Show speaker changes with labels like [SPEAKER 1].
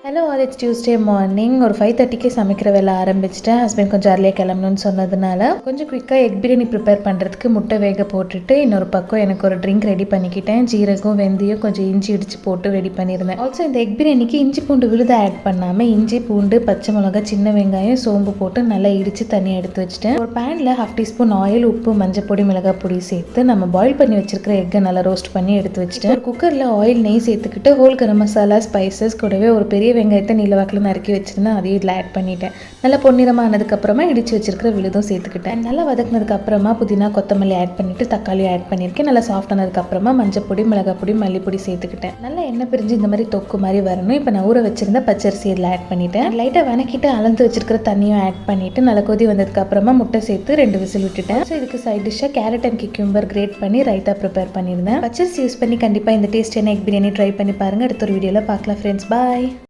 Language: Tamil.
[SPEAKER 1] Hello all, it's Tuesday morning. ஒரு 5:30க்கு சமைக்கிற வேலை ஆரம்பிச்சிட்டேன். ஹஸ்பண்ட் கொஞ்சம் அர்லியாக கிளம்பணும்னு சொன்னதுனால கொஞ்சம் குயிக்காக எக் பிரியாணி ப்ரிப்பேர் பண்ணுறதுக்கு முட்டை வேக போட்டுட்டு இன்னொரு பக்கம் எனக்கு ஒரு ட்ரிங்க் ரெடி பண்ணிக்கிட்டேன். ஜீரகம், வெந்தயம், கொஞ்சம் இஞ்சி இடித்து போட்டு ரெடி பண்ணியிருந்தேன். ஆல்சோ இந்த எக் பிரியாணிக்கு இஞ்சி பூண்டு விழுதை ஆட் பண்ணாமல் இஞ்சி பூண்டு, பச்சை மிளகாய், சின்ன வெங்காயம், சோம்பு போட்டு நல்லா இடித்து தனியாக எடுத்து வச்சுட்டேன். ஒரு பேனில் 1/2 டீஸ்பூன் ஆயில், உப்பு, மஞ்சள் பொடி, மிளகாய் பொடி சேர்த்து நம்ம பாயில் பண்ணி வச்சிருக்கிற எக்கை நல்லா ரோஸ்ட் பண்ணி எடுத்து வச்சுட்டேன். ஒரு குக்கரில் ஆயில், நெய் சேர்த்துக்கிட்டு ஹோல் கரம் மசாலா, ஸ்பைசஸ் கூடவே ஒரு பெரிய வெங்காயத்தை நீலவாக்கில் நறுக்கி வச்சுருந்தேன். அதையும் இதில் ஆட் பண்ணிட்டேன். நல்லா பொன்னிறமாக ஆனதுக்கப்புறமா இடித்து வச்சிருக்கிற விழுதும் சேர்த்துக்கிட்டேன். நல்லா வதக்கினதுக்கப்புறமா புதினா, கொத்தமல்லி ஆட் பண்ணிவிட்டு தக்காளியும் ஆட் பண்ணியிருக்கேன். நல்லா சாஃப்ட் ஆனதுக்கப்புறமா மஞ்சள் பொடி, மிளகாய் பொடி, மல்லிப்பொடி சேர்த்துக்கிட்டேன். நல்லா எண்ணெய் பிரிஞ்சு இந்த மாதிரி தொக்கு மாதிரி வரணும். இப்போ நான் ஊற வச்சிருந்த பச்சரிசி இதில் ஆட் பண்ணிட்டேன். லைட்டாக வணக்கிட்டு அளந்து வச்சிருக்கிற தண்ணியும் ஆட் பண்ணிவிட்டு நல்லா கொதி வந்ததுக்கப்புறமா முட்டை சேர்த்து 2 விசில் விட்டுட்டேன். ஸோ இதுக்கு சைட் டிஷ்ஷாக கேரட் அண்ட் கியூம்பர் கிரேட் பண்ணி ரைத்தா ப்ரிப்பேர் பண்ணியிருந்தேன். பச்சரிசி யூஸ் பண்ணி கண்டிப்பாக இந்த டேஸ்டியான எக் பிரியாணி ட்ரை பண்ணி பாருங்கள். அடுத்த ஒரு வீடியோவில் பார்க்கலாம் ஃப்ரெண்ட்ஸ். பாய்.